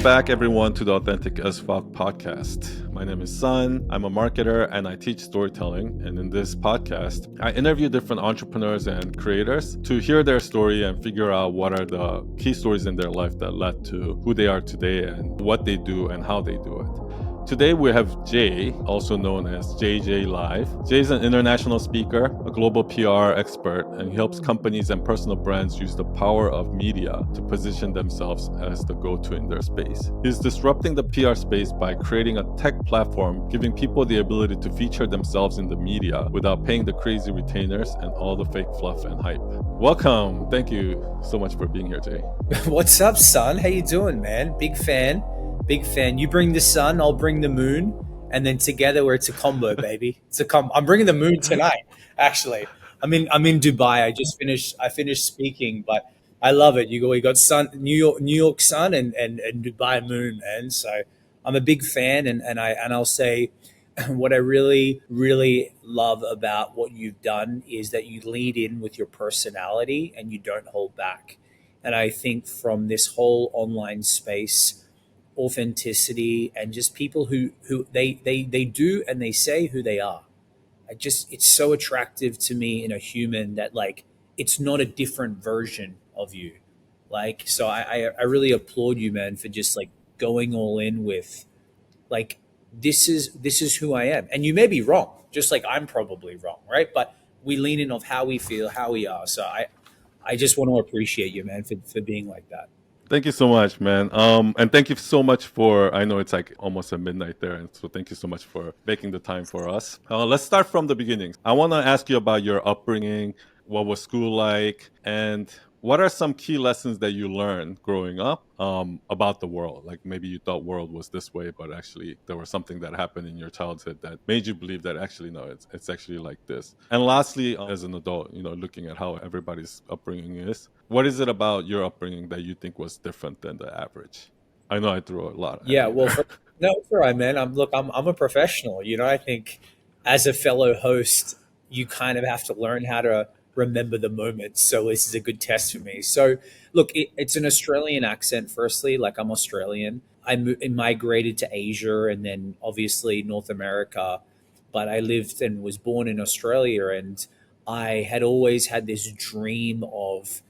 back, everyone, to the Authentic as Fuck podcast. My name is Sun. I'm a marketer and I teach storytelling. And in this podcast, I interview different entrepreneurs and creators to hear their story and figure out what are the key stories in their life that led to who they are today and what they do and how they do it. Today we have Jay, also known as JJ Live. Jay is an international speaker, a global PR expert, and he helps companies and personal brands use the power of media to position themselves as the go-to in their space. He's disrupting the PR space by creating a tech platform, giving people the ability to feature themselves in the media without paying the crazy retainers and all the fake fluff and hype. Welcome. Thank you so much for being here, Jay. What's up, son? How you doing, man? Big fan. You bring the sun, I'll bring the moon, and then together it's a combo, baby. I'm bringing the moon tonight. Actually, I'm in Dubai. I finished speaking, but I love it. You got sun, New York sun, and Dubai moon, man. So I'm a big fan, and I'll say what I really love about what you've done is that you lead in with your personality and you don't hold back. And I think from this whole online space, authenticity and just people who they do and they say who they are. It's so attractive to me in a human that like it's not a different version of you. Like so I really applaud you, man, for just like going all in with like this is who I am. And you may be wrong, just like I'm probably wrong, right? But we lean in of how we feel, how we are. So I just want to appreciate you, man, for being like that. Thank you so much, man. And thank you so much for, I know it's like almost at midnight there. And so thank you so much for making the time for us. Let's start from the beginning. I want to ask you about your upbringing. What was school like? And what are some key lessons that you learned growing up about the world? Like maybe you thought world was this way, but actually there was something that happened in your childhood that made you believe that actually, no, it's actually like this. And lastly, as an adult, looking at how everybody's upbringing is, what is it about your upbringing that you think was different than the average? I know I threw a lot. Yeah, well, no, it's all right, man. I'm a professional. I think as a fellow host, you kind of have to learn how to remember the moments. So this is a good test for me. So look, it's an Australian accent. Firstly, like I'm Australian. I migrated to Asia and then obviously North America, but I lived and was born in Australia, and I had always had this dream of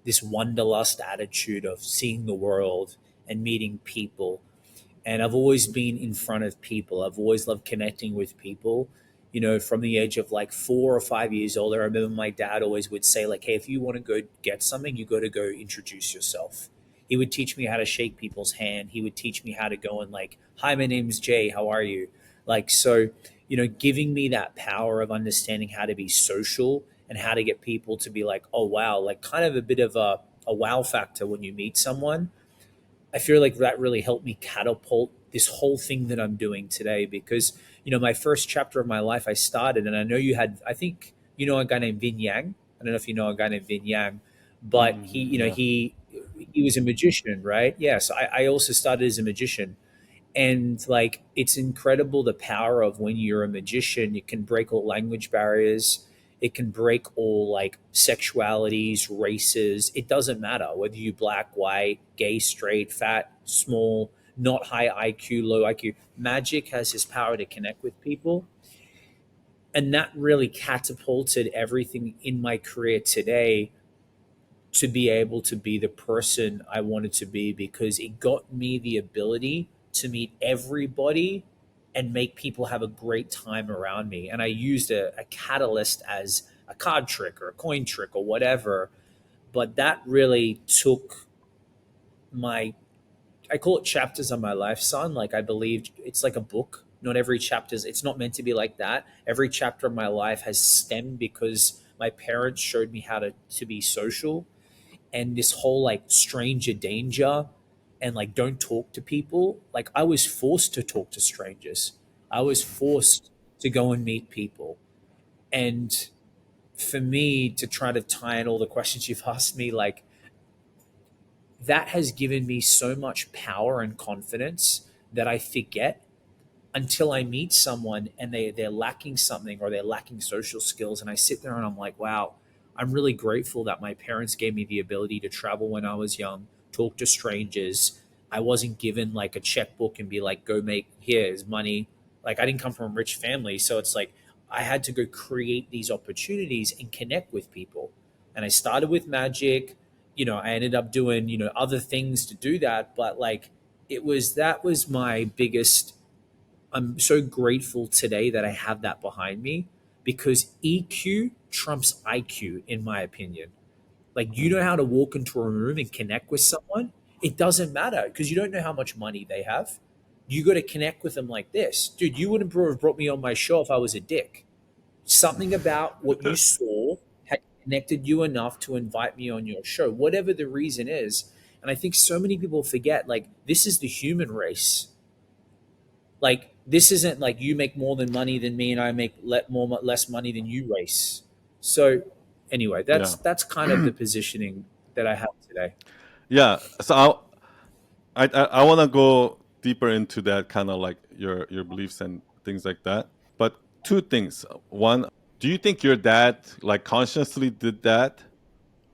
this wanderlust attitude of seeing the world and meeting people. And I've always been in front of people. I've always loved connecting with people. From the age of like 4 or 5 years old, I remember my dad always would say, like, hey, if you want to go get something, you got to go introduce yourself. He would teach me how to shake people's hand. He would teach me how to go and like, hi, my name's Jay. How are you? Like, so, giving me that power of understanding how to be social and how to get people to be like, oh, wow, like kind of a bit of a wow factor when you meet someone. I feel like that really helped me catapult this whole thing that I'm doing today because, my first chapter of my life, I started, and I know I think, a guy named Vin Yang. I don't know if you know a guy named Vin Yang, but he was a magician, right? Yeah. So I also started as a magician. And like, it's incredible the power of when you're a magician, you can break all language barriers. It can break all like sexualities, races. It doesn't matter whether you black, white, gay, straight, fat, small, not high IQ, low IQ. Magic has this power to connect with people. And that really catapulted everything in my career today to be able to be the person I wanted to be because it got me the ability to meet everybody and make people have a great time around me. And I used a catalyst as a card trick or a coin trick or whatever. But that really took I call it chapters of my life, son. Like I believe it's like a book. Not every it's not meant to be like that. Every chapter of my life has stemmed because my parents showed me how to be social, and this whole like stranger danger and like don't talk to people. Like I was forced to talk to strangers. I was forced to go and meet people. And for me to try to tie in all the questions you've asked me, like that has given me so much power and confidence that I forget until I meet someone and they're lacking something or they're lacking social skills. And I sit there and I'm like, wow, I'm really grateful that my parents gave me the ability to travel when I was young, talk to strangers, I wasn't given like a checkbook and be like, go make, here's money. Like I didn't come from a rich family. So it's like I had to go create these opportunities and connect with people. And I started with magic. I ended up doing, other things to do that. But like that was my biggest. I'm so grateful today that I have that behind me because EQ trumps IQ, in my opinion. Like you know how to walk into a room and connect with someone. It doesn't matter because you don't know how much money they have. You got to connect with them like this, dude. You wouldn't have brought me on my show if I was a dick. Something about what you saw had connected you enough to invite me on your show, whatever the reason is. And I think so many people forget, like, this is the human race. Like, this isn't like you make more than money than me and I make less money than you race. So anyway, Yeah. that's kind of the positioning that I have today. Yeah. So I want to go deeper into that kind of like your beliefs and things like that. But two things. One, do you think your dad like consciously did that,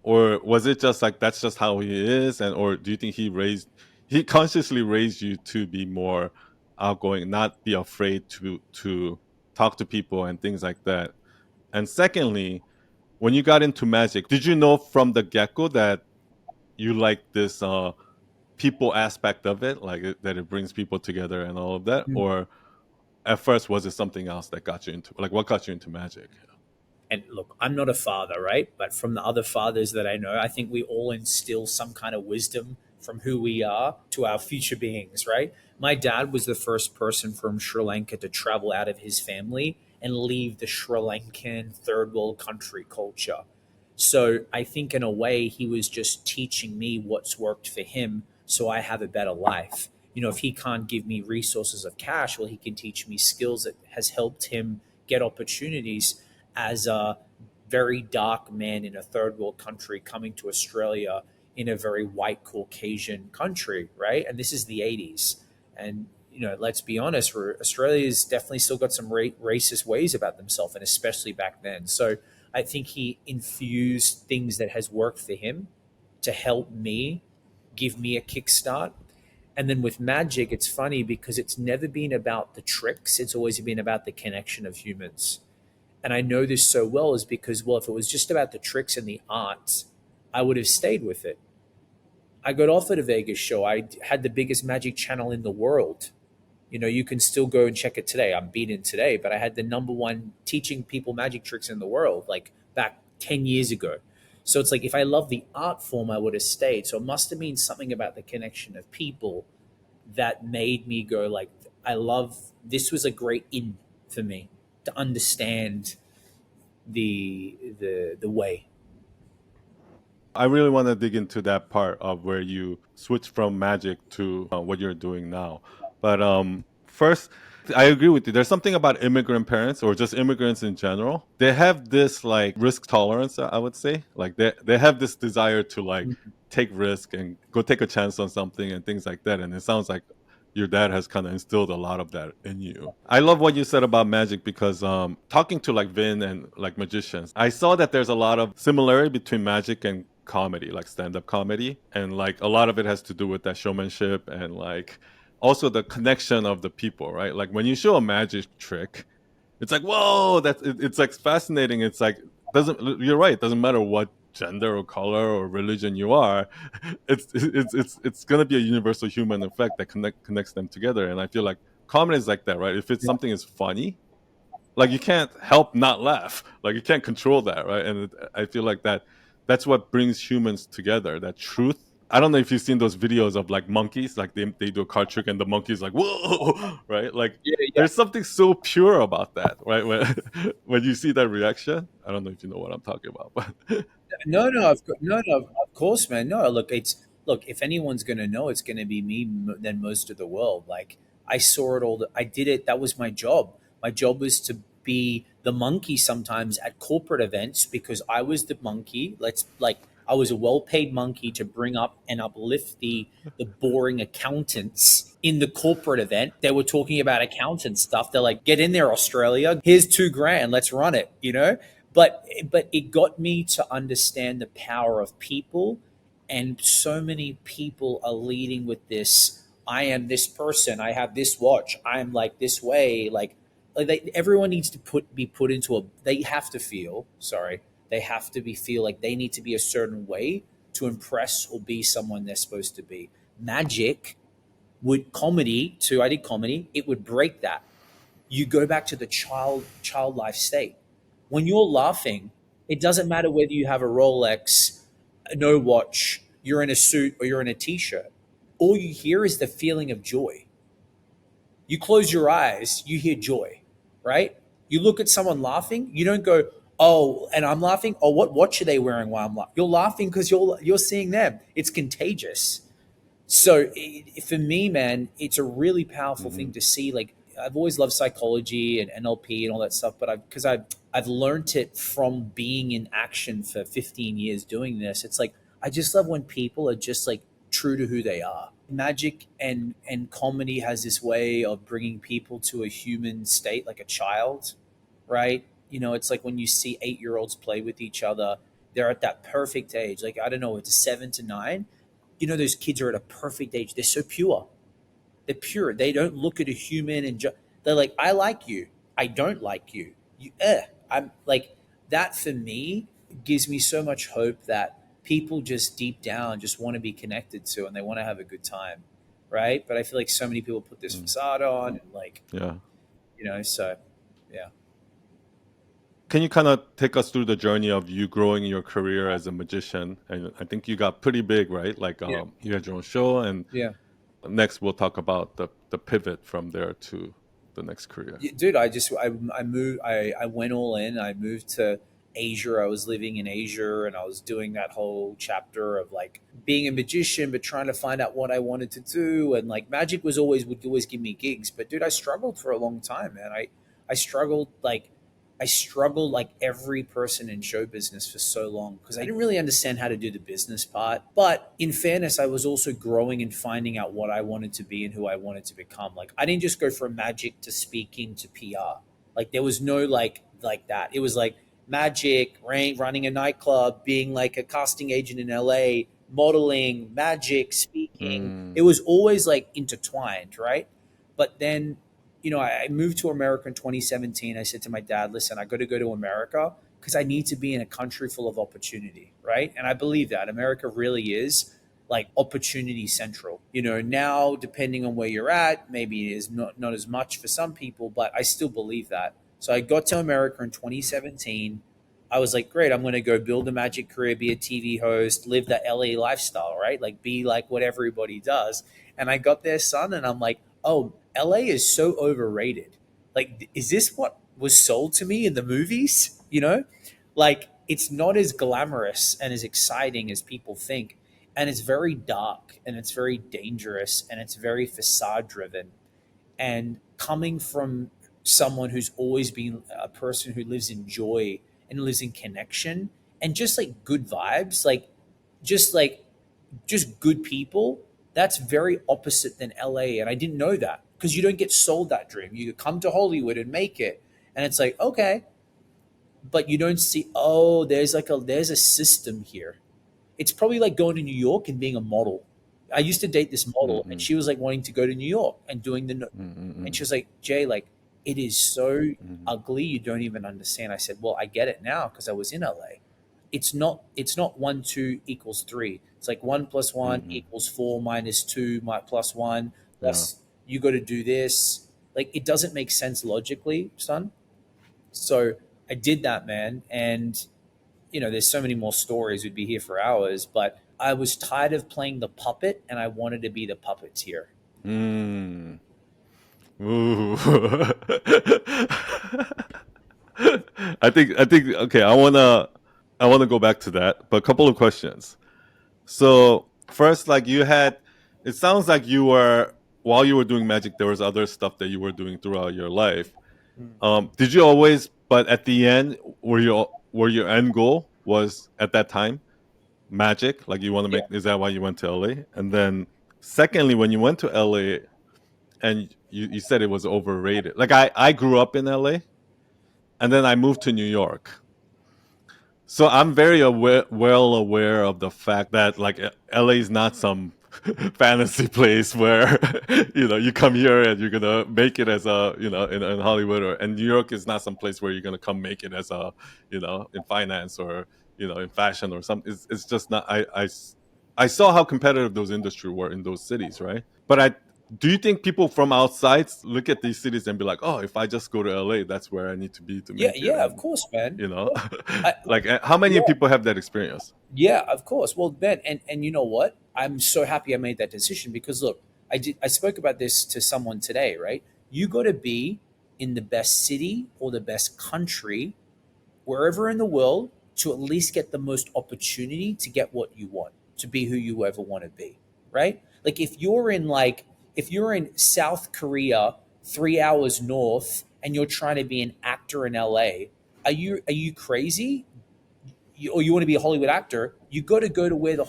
or was it just like that's just how he is, and or do you think he consciously raised you to be more outgoing, not be afraid to talk to people and things like that? And secondly, when you got into magic, did you know from the get go that you like this people aspect of it, like that it brings people together and all of that, or at first was it something else that got you into, like, what got you into magic? And look, I'm not a father, right? But from the other fathers that I know, I think we all instill some kind of wisdom from who we are to our future beings, right? My dad was the first person from Sri Lanka to travel out of his family and leave the Sri Lankan third world country culture. So I think in a way he was just teaching me what's worked for him so I have a better life. If he can't give me resources of cash, well, he can teach me skills that has helped him get opportunities as a very dark man in a third world country coming to Australia in a very white Caucasian country, right? And this is the 80s. And, let's be honest, Australia's definitely still got some racist ways about themselves, and especially back then. So I think he infused things that has worked for him to help me, give me a kickstart. And then with magic, it's funny because it's never been about the tricks, it's always been about the connection of humans. And I know this so well is because, well, if it was just about the tricks and the arts, I would have stayed with it. I got offered a Vegas show. I had the biggest magic channel in the world. You can still go and check it today. I'm beaten today, but I had the number one teaching people magic tricks in the world, like back 10 years ago. So it's like if I love the art form, I would have stayed. So it must have been something about the connection of people that made me go like, I love this was a great in for me to understand the way. I really want to dig into that part of where you switch from magic to what you're doing now. But first, I agree with you. There's something about immigrant parents or just immigrants in general. They have this like risk tolerance, I would say. Like they have this desire to like take risk and go take a chance on something and things like that. And it sounds like your dad has kind of instilled a lot of that in you. I love what you said about magic because talking to like Vin and like magicians, I saw that there's a lot of similarity between magic and comedy, like stand-up comedy, and like a lot of it has to do with that showmanship and like also the connection of the people, right? Like when you show a magic trick, it's like whoa, it's like fascinating. It's like doesn't you're right, it doesn't matter what gender or color or religion you are. It's gonna be a universal human effect that connects them together. And I feel like comedy is like that, right? If it's something is funny, like you can't help not laugh, like you can't control that, right? And I feel like that's what brings humans together, that truth. I don't know if you've seen those videos of like monkeys, like they do a card trick and the monkey's like whoa, right? Like Yeah, yeah. there's something so pure about that, right? When when you see that reaction, I don't know if you know what I'm talking about, but No, no, no, of course, man. No, look. If anyone's gonna know, it's gonna be me than most of the world. Like I saw it all. I did it. That was my job. My job was to be the monkey sometimes at corporate events because I was the monkey. I was a well-paid monkey to bring up and uplift the boring accountants in the corporate event. They were talking about accountant stuff. They're like, "Get in there, Australia. Here's 2 grand. Let's run it." But it got me to understand the power of people And so many people are leading with this, I am this person, I have this watch, I'm like this way, everyone needs to be put into a, they have to feel, sorry, they have to be feel like they need to be a certain way to impress or be someone they're supposed to be. Magic would, comedy too, I did comedy, it would break that. You go back to the child life state. When you're laughing, it doesn't matter whether you have a Rolex, no watch, you're in a suit, or you're in a t-shirt. All you hear is the feeling of joy. You close your eyes, you hear joy, right? You look at someone laughing, you don't go, "Oh, and I'm laughing. Oh, what watch are they wearing while I'm laughing?" You're laughing because you're seeing them. It's contagious. So for me, man, it's a really powerful Mm-hmm. thing to see. Like, I've always loved psychology and NLP and all that stuff, but I've learned it from being in action for 15 years doing this. It's like I just love when people are just like true to who they are. Magic and comedy has this way of bringing people to a human state, like a child, right? You know, it's like when you see 8-year-olds play with each other, they're at that perfect age. Like, I don't know, it's 7 to 9. You know, those kids are at a perfect age. They're so pure. They're pure. They don't look at a human and they're like, I like you. I don't like you. I'm like, that for me gives me so much hope that people just deep down just want to be connected to, and they want to have a good time. Right. But I feel like so many people put this facade on and like, Yeah. so yeah. Can you kind of take us through the journey of you growing your career as a magician? And I think you got pretty big, right? Like Yeah. you had your own show, and Yeah. next we'll talk about the pivot from there to the next career. Yeah, dude, I moved, I went all in. I moved to Asia. I was living in Asia, and I was doing that whole chapter of like being a magician but trying to find out what I wanted to do. And like magic would always give me gigs, but dude, I struggled for a long time, man. I struggled like I struggled like every person in show business for so long because I didn't really understand how to do the business part. But in fairness, I was also growing and finding out what I wanted to be and who I wanted to become. Like, I didn't just go from magic to speaking to PR. Like, there was no like that. It was like magic, running a nightclub, being like a casting agent in LA, modeling, magic, speaking. It Mm, was always like intertwined, right? But then, I moved to America in 2017. I said to my dad, listen, I got to go to America because I need to be in a country full of opportunity, right? And I believe that America really is like opportunity central. Now, depending on where you're at, maybe it is not as much for some people, but I still believe that. So I got to America in 2017. I was like, great, I'm going to go build a magic career, be a TV host, live that LA lifestyle, right? Like, be like what everybody does. And I got there, son, and I'm like, oh, LA is so overrated. Like, is this what was sold to me in the movies? Like, it's not as glamorous and as exciting as people think. And it's very dark and it's very dangerous and it's very facade driven. And coming from someone who's always been a person who lives in joy and lives in connection and just like good vibes, just like just good people, that's very opposite than LA. And I didn't know that because you don't get sold that dream. You come to Hollywood and make it. And it's like, okay, but you don't see, oh, there's a system here. It's probably like going to New York and being a model. I used to date this model and mm-mm, she was like wanting to go to New York and doing and mm-mm, she was like, Jay, like it is so mm-mm, ugly, you don't even understand. I said, well, I get it now because I was in LA. It's not 1 2 equals 3. It's like 1 + 1 mm-mm. equals 4 minus 2 plus 1 Yeah. plus you got to do this. Like, it doesn't make sense logically, son. So I did that, man. And there's so many more stories. We'd be here for hours, but I was tired of playing the puppet and I wanted to be the puppeteer. Mm. Ooh. I think okay, I wanna go back to that, but a couple of questions. So first, like it sounds like you were while you were doing magic, there was other stuff that you were doing throughout your life. Did you always? But at the end, were your end goal was at that time magic? Like you want to Yeah. make? Is that why you went to LA? And then secondly, when you went to LA, and you said it was overrated. Like I grew up in LA, and then I moved to New York. So I'm very well aware of the fact that like LA is not some fantasy place where you come here and you're gonna make it as a in Hollywood, and New York is not some place where you're gonna come make it as a in finance or in fashion or something. It's just not. I saw how competitive those industries were in those cities, right? But I do you think people from outside look at these cities and be like, oh, if I just go to LA, that's where I need to be to Yeah, make it, yeah, of and course, man. you know I, like how many yeah, people have that experience? yeah, of course. Well, Ben, and you know what? I'm so happy I made that decision because look, I spoke about this to someone today, right? You got to be in the best city or the best country wherever in the world to at least get the most opportunity to get what you want, to be who you ever want to be, right? Like if you're in South Korea, 3 hours north, and you're trying to be an actor in LA, are you crazy? Or you want to be a Hollywood actor, you got to go to where the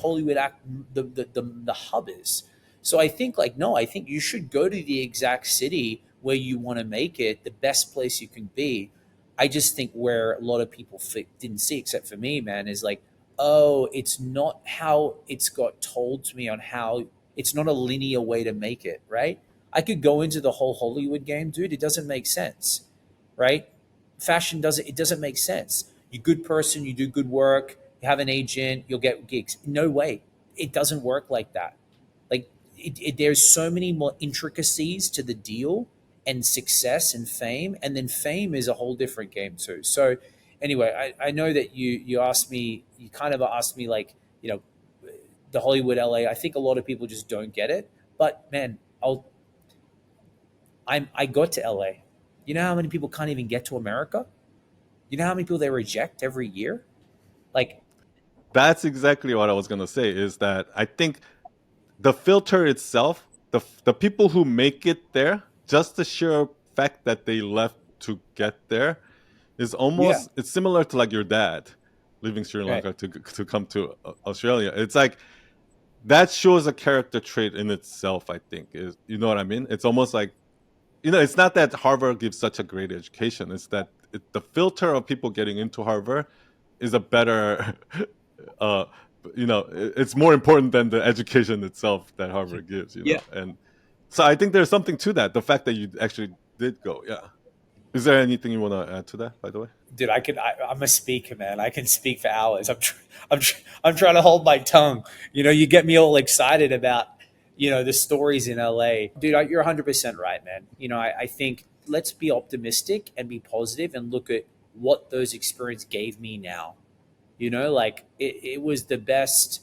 the hub is. So I think like no, I think you should go to the exact city where you want to make it the best place you can be. I just think where a lot of people didn't see, except for me, man, is like, oh, it's not how it's got told to me on how it's not a linear way to make it, right? I could go into the whole Hollywood game, dude. It doesn't make sense, right? Fashion doesn't, it doesn't make sense. You're a good person, you do good work, you have an agent, you'll get gigs. No way. It doesn't work like that. Like there's so many more intricacies to the deal and success and fame. And then fame is a whole different game too. So anyway, I know that you asked me, you kind of asked me like, you know, the Hollywood LA. I think a lot of people just don't get it. But man, I got to LA. You know how many people can't even get to America? You know how many people they reject every year? Like, That's exactly what I was going to say, is that I think the filter itself, the people who make it there, just the sheer fact that they left to get there is yeah, almost, it's similar to like your dad leaving Sri right. Lanka to come to Australia. It's like that shows a character trait in itself, I think. Is, you know what I mean? It's almost like, it's not that Harvard gives such a great education. It's that the filter of people getting into Harvard is a better, uh, it's more important than the education itself that Harvard gives. Yeah, And so I think there's something to that. The fact that you actually did go, yeah. Is there anything you want to add to that, by the way? dude, I'm a speaker, man. I can speak for hours. I'm trying to hold my tongue. You know, you get me all excited about, the stories in LA. Dude, you're 100% right, man. I think let's be optimistic and be positive and look at what those experiences gave me now. Like it was the best.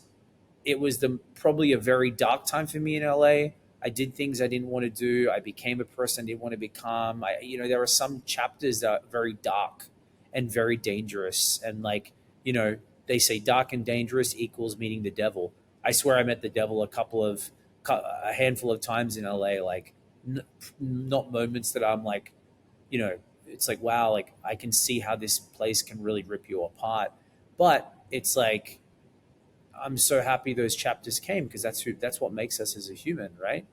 It was the probably a very dark time for me in LA. I did things I didn't want to do. I became a person I didn't want to become. There are some chapters that are very dark and very dangerous. And like, they say dark and dangerous equals meeting the devil. I swear I met the devil a handful of times in LA. Like, not moments that I'm like, it's like, wow, like I can see how this place can really rip you apart. But it's like, I'm so happy those chapters came because that's what makes us as a human, right?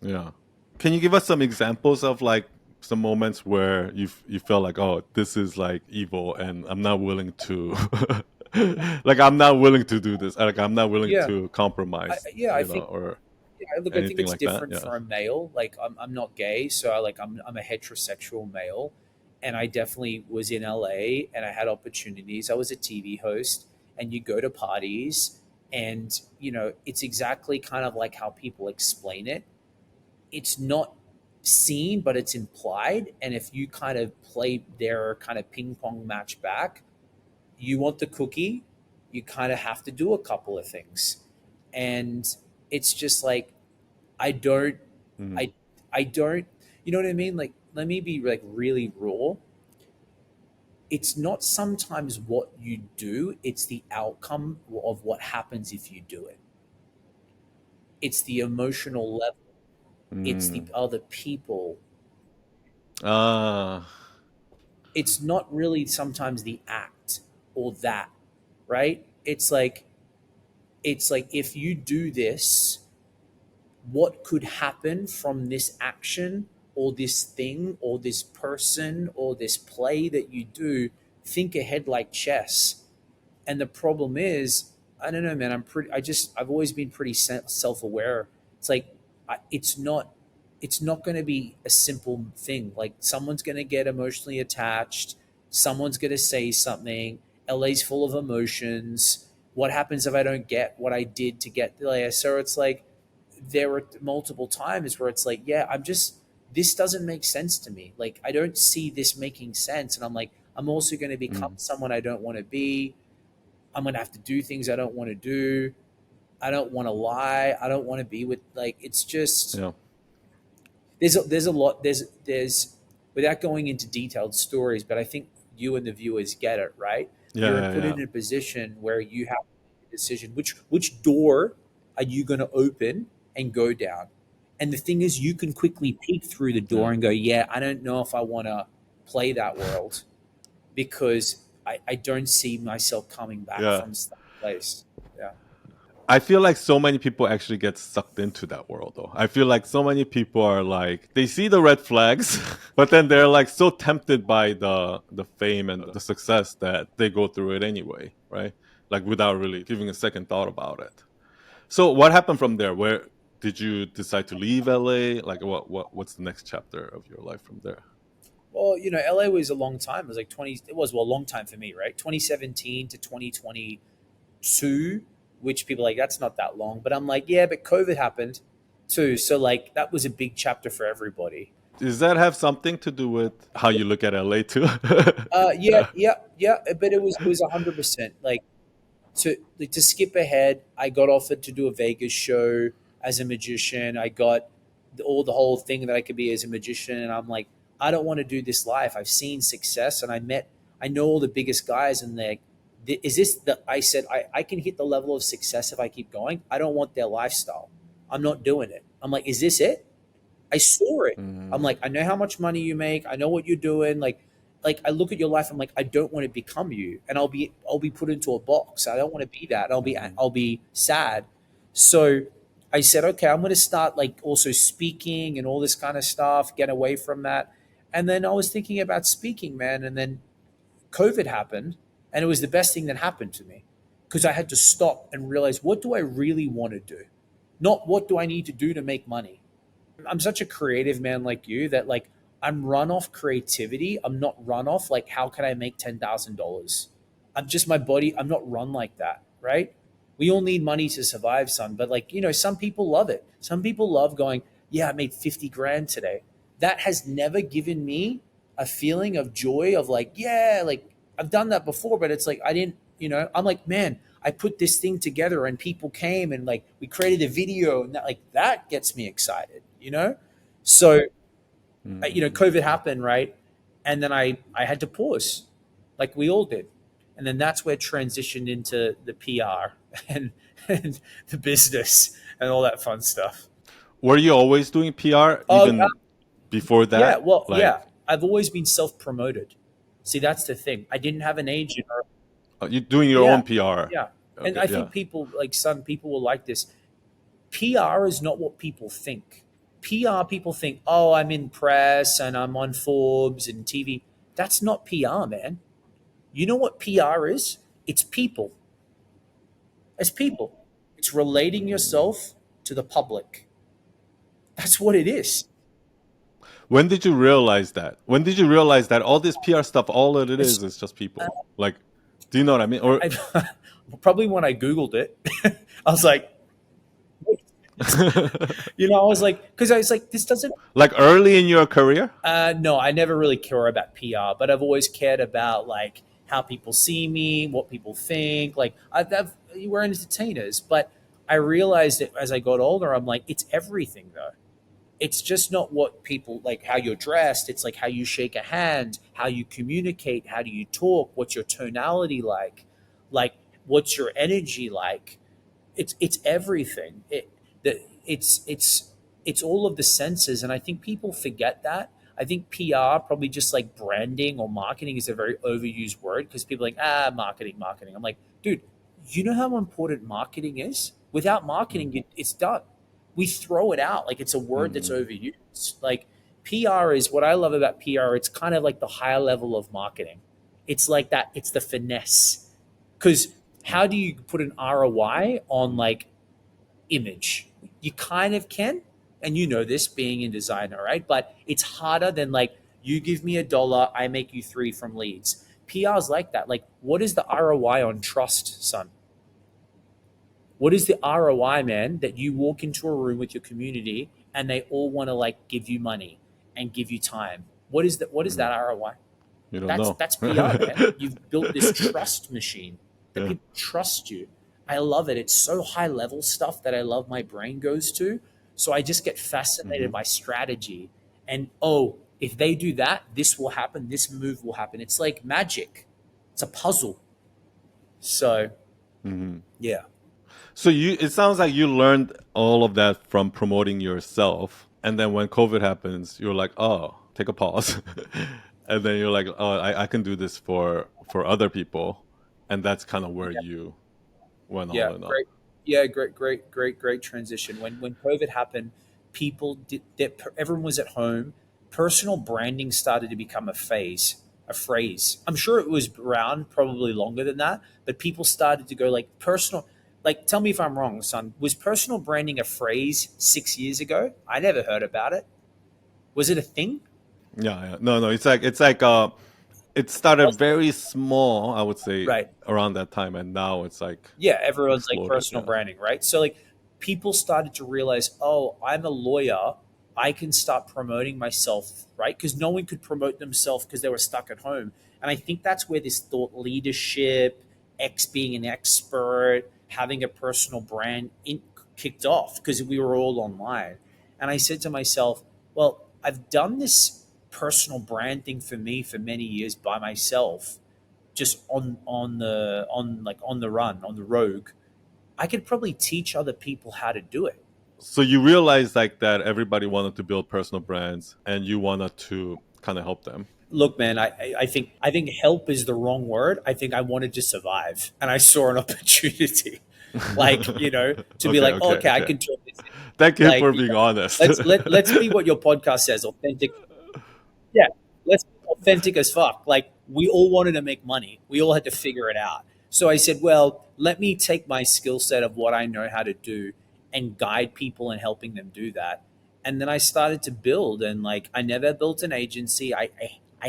Yeah. Can you give us some examples of like some moments where you felt like, oh, this is like evil, and I'm not willing to like I'm not willing to do this. Like I'm not willing Yeah, to compromise, yeah. I think or yeah, look, I think anything it's like that. different Yeah. for a male. Like I'm not gay, so I'm a heterosexual male, and I definitely was in LA and I had opportunities. I was a TV host, and you go to parties, and it's exactly kind of like how people explain it. It's not seen, but it's implied. And if you kind of play their kind of ping pong match back, you want the cookie, you kind of have to do a couple of things. And it's just like, I don't, Mhm. I, I don't, you know what I mean? Like, let me be like really raw. It's not sometimes what you do, it's the outcome of what happens if you do it. It's the emotional level, it's the Mm. other people. Ah. It's not really sometimes the act or that, right? It's like if you do this, what could happen from this action or this thing or this person or this play that you do? Think ahead like chess. And the problem is, I don't know, man. I've always been pretty self aware. It's like, it's not, it's not going to be a simple thing. Like someone's going to get emotionally attached. Someone's going to say something. LA's full of emotions. What happens if I don't get what I did to get there? So it's like, there were multiple times where it's like, yeah, this doesn't make sense to me. Like, I don't see this making sense. And I'm like, I'm also going to become Mm. someone I don't want to be. I'm going to have to do things I don't want to do. I don't want to lie. I don't want to be with, like, it's just, Yeah. there's a lot, there's, without going into detailed stories, but I think you and the viewers get it, right? Yeah. You're Yeah. put Yeah. in a position where you have to make a decision, which door are you going to open and go down? And the thing is, you can quickly peek through the Yeah. door and go, yeah, I don't know if I want to play that world, because I don't see myself coming back Yeah. from that place. Yeah. I feel like so many people actually get sucked into that world though. I feel like so many people are like they see the red flags, but then they're like so tempted by the fame and the success that they go through it anyway, right? Like without really giving a second thought about it. So what happened from there? Where did you decide to leave LA? Like what's the next chapter of your life from there? Well, LA was a long time. It was like 20, it was, well, a long time for me, right? 2017 to 2022, which people are like, that's not that long. But I'm like, yeah, but COVID happened too. So, like, that was a big chapter for everybody. Does that have something to do with how you look at LA too? Yeah, yeah, yeah. But it was 100%. To skip ahead, I got offered to do a Vegas show as a magician. I got the whole thing that I could be as a magician, and I'm like, I don't want to do this life. I've seen success, and I know all the biggest guys, and they're like, is this the? I said I can hit the level of success if I keep going. I don't want their lifestyle. I'm not doing it. I'm like, is this it? I saw it. I'm Mhm. like, I know how much money you make. I know what you're doing. Like I look at your life. I'm like, I don't want to become you, and I'll be put into a box. I don't want to be that. Mhm. I'll be sad. So I said, okay, I'm going to start like also speaking and all this kind of stuff. Get away from that. And then I was thinking about speaking, man. And then COVID happened, and it was the best thing that happened to me, because I had to stop and realize, what do I really want to do, not what do I need to do to make money. I'm such a creative man like you that, like, I'm run off creativity. I'm not run off like, how can I make $10,000? I'm just my body. I'm not run like that, right? We all need money to survive, son. But, like, some people love it. Some people love going, yeah, I made 50 grand today. That has never given me a feeling of joy of like, yeah, like, I've done that before, but it's like, I didn't, I'm like, man, I put this thing together and people came and, like, we created a video, and that, like, that gets me excited. So, Mhm. COVID happened, right? And then I had to pause, like we all did. And then that's where it transitioned into the PR and the business and all that fun stuff. Were you always doing PR Oh, even before yeah. that? Well, Like yeah. I've always been self promoted. See, that's the thing. I didn't have an agent. you doing your Yeah. own PR? Yeah. And Okay, I yeah. think people, like, some people will like this. PR is not what people think. PR, people think, oh, I'm in press and I'm on Forbes and TV. That's not PR, man. You know what PR is? It's people. It's people. It's relating Mm. yourself to the public. That's what it is. When did you realize that? When did you realize that all this PR stuff, all that it It's, is just people? Like, do you know what I mean? Or I, probably when I Googled it, I was like, I was like, because I was like, this doesn't. like early in your career? No, I never really care about PR, but I've always cared about, like, how people see me, what people think. Like, we're entertainers, but I realized that as I got older, I'm like, it's everything though. It's just not what people like, how you're dressed. It's like how you shake a hand, how you communicate, how do you talk, what's your tonality like what's your energy like. It's everything. It's all of the senses, and I think people forget that. I think PR, probably just like branding or marketing, is a very overused word, because people are like, marketing, marketing. I'm like, dude, you know how important marketing is? Without marketing, it's done. We throw it out like it's a word that's Mm. overused. Like, PR is what I love about PR. It's kind of like the higher level of marketing. It's like that. It's the finesse, because How do you put an ROI on like image? You kind of can, and you know this being in designer, right? But it's harder than like you give me $1, I make you three from leads. PR's like that. Like, what is the ROI on trust, son? What is the ROI, man, that you walk into a room with your community and they all want to like give you money and give you time? What is that? What is that ROI? You don't That's know. that's PR, man. You've built this trust machine that Yeah. people trust you. I love it. It's so high level stuff that I love my brain goes to. So I just get fascinated Hmm. by strategy. And oh, if they do that, this will happen, this move will happen. It's like magic. It's a puzzle. So Hmm. yeah. So it sounds like you learned all of that from promoting yourself, and then when COVID happens, you're like, oh, take a pause, and then you're like, oh, I can do this for other people, and that's kind of where you went Yeah, all in on. great. Yeah, great transition. When COVID happened, people did that. Everyone was at home. Personal branding started to become a phase, a phrase. I'm sure it was around probably longer than that, but people started to go like personal. Like, tell me if I'm wrong, son. Was personal branding a phrase 6 years ago? I never heard about it. Was it a thing? Yeah, yeah. No, no, it's like it started very small, I would say, Right. around that time, and now it's like Yeah, everyone's like exploded. personal Yeah. branding, right? So like people started to realize, oh, I'm a lawyer. I can start promoting myself, right? Because no one could promote themselves because they were stuck at home. And I think that's where this thought leadership, X being an expert, having a personal brand kicked off because we were all online. And I said to myself, well, I've done this personal brand thing for me for many years by myself just on the run on the rogue. I could probably teach other people how to do it. So you realize like that everybody wanted to build personal brands, and you wanted to kind of help them. Look, man, I think help is the wrong word. I think I wanted to survive, and I saw an opportunity, like to be Okay, like, oh, okay, okay, I okay. can turn this. Thank you Like, for being honest. let's be what your podcast says, authentic. Yeah, let's be authentic as fuck. Like we all wanted to make money. We all had to figure it out. So I said, well, let me take my skill set of what I know how to do and guide people and helping them do that. And then I started to build and like I never built an agency. I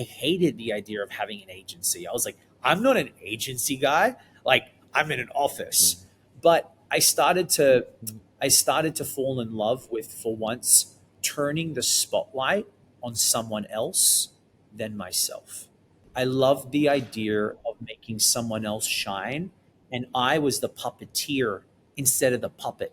hated the idea of having an agency. I was like, I'm not an agency guy. Like I'm in an office. But I started to fall in love with, for once, turning the spotlight on someone else than myself. I loved the idea of making someone else shine, and I was the puppeteer instead of the puppet.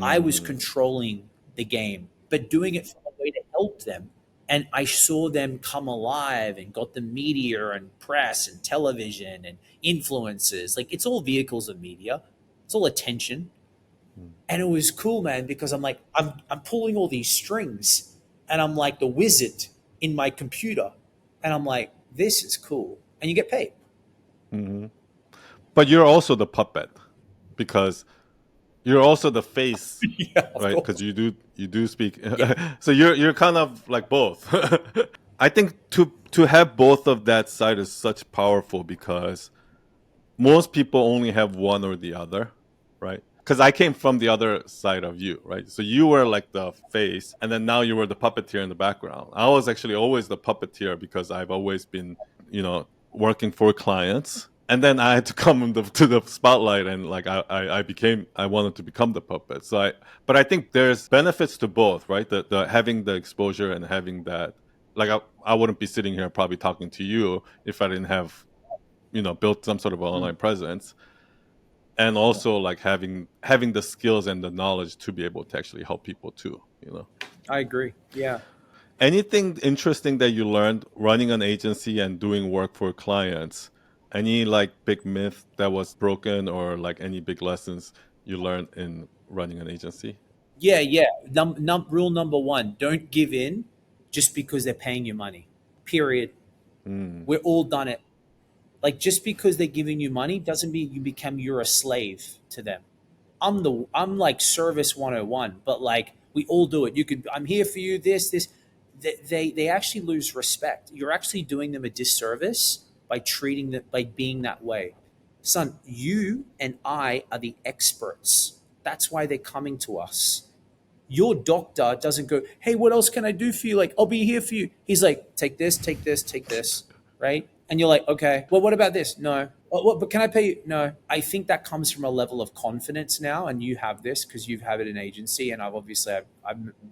I was Mm, controlling the game, but doing it from a way to help them. And I saw them come alive and got the media and press and television and influences. Like it's all vehicles of media, it's all attention. mm, And it was cool, man, because I'm pulling all these strings and I'm like the wizard in my computer. And I'm like, this is cool. And you get paid. mhm. But you're also the puppet because you're also the face, Yeah, of right? Because course. you do speak. Yeah. So you're kind of like both. I think to have both of that side is such powerful because most people only have one or the other, right? Because I came from the other side of you, right? So you were like the face, and then now you were the puppeteer in the background. I was actually always the puppeteer because I've always been, working for clients. And then I had to come to the spotlight, and like I wanted to become the puppet. But I think there's benefits to both, right? The having the exposure and having that, like I wouldn't be sitting here probably talking to you if I didn't have built some sort of Mm, online presence, and yeah. also like having the skills and the knowledge to be able to actually help people too. I agree. Yeah. Anything interesting that you learned running an agency and doing work for clients? Any like big myth that was broken, or like any big lessons you learned in running an agency? Yeah. Yeah. Rule number one, don't give in just because they're paying you money. Period. Mm, We're all done it. Like just because they're giving you money doesn't mean you're a slave to them. I'm like service 101, but like we all do it. I'm here for you, this. They actually lose respect. You're actually doing them a disservice by treating them by being that way. Son, you and I are the experts. That's why they're coming to us. Your doctor doesn't go, hey, what else can I do for you? Like, I'll be here for you. He's like, take this, take this, take this, right? And you're like, okay, well, what about this? No. But can I pay you? No. I think that comes from a level of confidence now, and you have this because you've had it in agency, and I've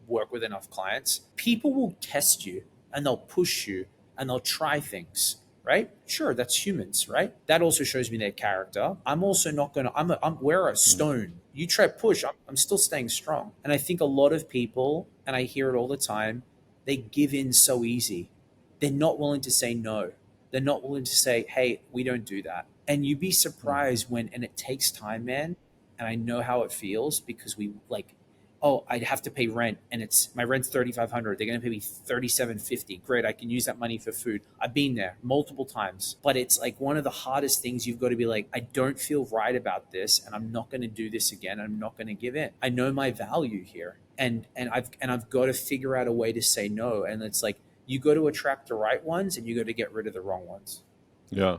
worked with enough clients. People will test you, and they'll push you, and they'll try things. Right? Sure, that's humans, right? That also shows me their character. I'm also not gonna. We're a stone. You try push, I'm still staying strong. And I think a lot of people, and I hear it all the time, they give in so easy. They're not willing to say no. They're not willing to say, hey, we don't do that. And you'd be surprised when, and it takes time, man. And I know how it feels because we like, oh, I'd have to pay rent, and it's my rent's 3,500. They're going to pay me 3,750. Great, I can use that money for food. I've been there multiple times, but it's like one of the hardest things. You've got to be like, I don't feel right about this, and I'm not going to do this again. I'm not going to give in. I know my value here, and I've got to figure out a way to say no. And it's like you got to attract the right ones, and you got to get rid of the wrong ones. Yeah.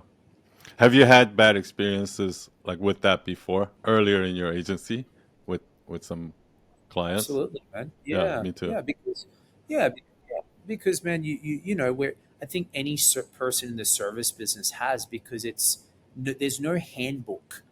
Have you had bad experiences like with that before, earlier in your agency with some clients? Absolutely, man. Yeah, Yeah, me too. yeah, because man, you know where I think any person in the service business has because it's no, there's no handbook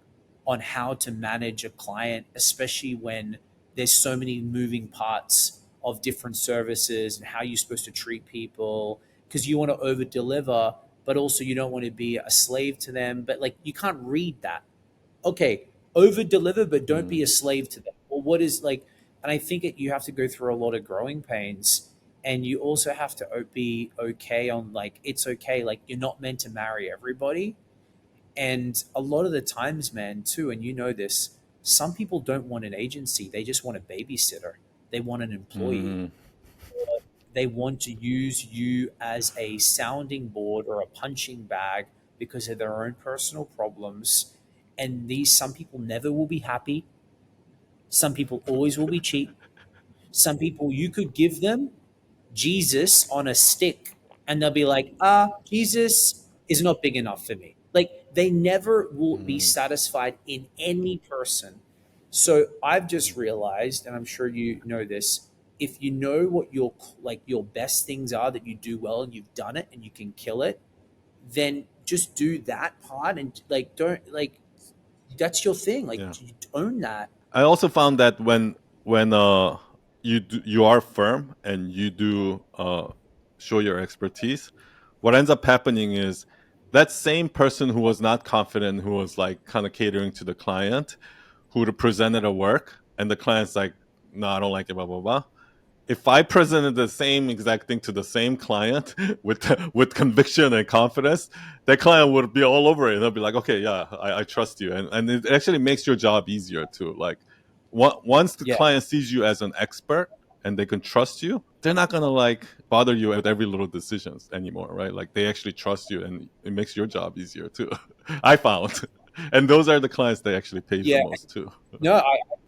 on how to manage a client, especially when there's so many moving parts of different services and how you're supposed to treat people because you want to over deliver, but also you don't want to be a slave to them. But like you can't read that. Okay, over deliver, but don't be Mm, a slave to them. Or what is like, and I think you have to go through a lot of growing pains, and you also have to be okay on like it's okay. Like you're not meant to marry everybody, and a lot of the times, man, too, and you know this. Some people don't want an agency; they just want a babysitter. They want an employee. mm, They want to use you as a sounding board or a punching bag because of their own personal problems. And these some people never will be happy. Some people always will be cheap. Some people you could give them Jesus on a stick and they'll be like, Jesus is not big enough for me. Like they never will be mm. satisfied in any person. So I've just realized, and I'm sure you know this, if you know what your like your best things are that you do well and you've done it and you can kill it, then just do that part and like don't like that's your thing. Like Yeah. own that. I also found that when you are firm and you do show your expertise, what ends up happening is that same person who was not confident, who was like kind of catering to the client, who would have presented a work, and the client's like, "No, I don't like it." Blah blah blah. If I presented the same exact thing to the same client with conviction and confidence, that client would be all over it. They'll be like, "Okay, yeah, I trust you," and it actually makes your job easier too. Like, once the Yeah. client sees you as an expert and they can trust you, they're not gonna like bother you with every little decisions anymore, right? Like they actually trust you, and it makes your job easier too. I found, and those are the clients that actually pays the Yeah. most too. No,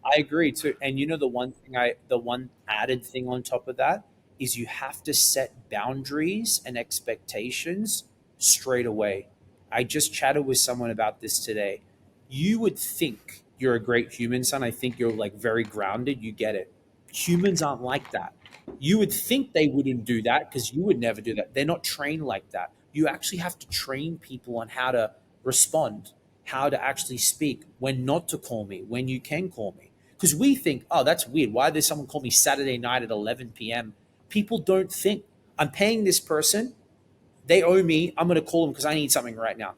I agree too. And you know the one added thing on top of that is you have to set boundaries and expectations straight away. I just chatted with someone about this today. You would think you're a great human, son. I think you're like very grounded. You get it. Humans aren't like that. You would think they wouldn't do that because you would never do that. They're not trained like that. You actually have to train people on how to respond, how to actually speak, when not to call me, when you can call me. Because we think, oh, that's weird. Why did someone call me Saturday night at 11 p.m.? People don't think I'm paying this person. They owe me. I'm going to call them because I need something right now.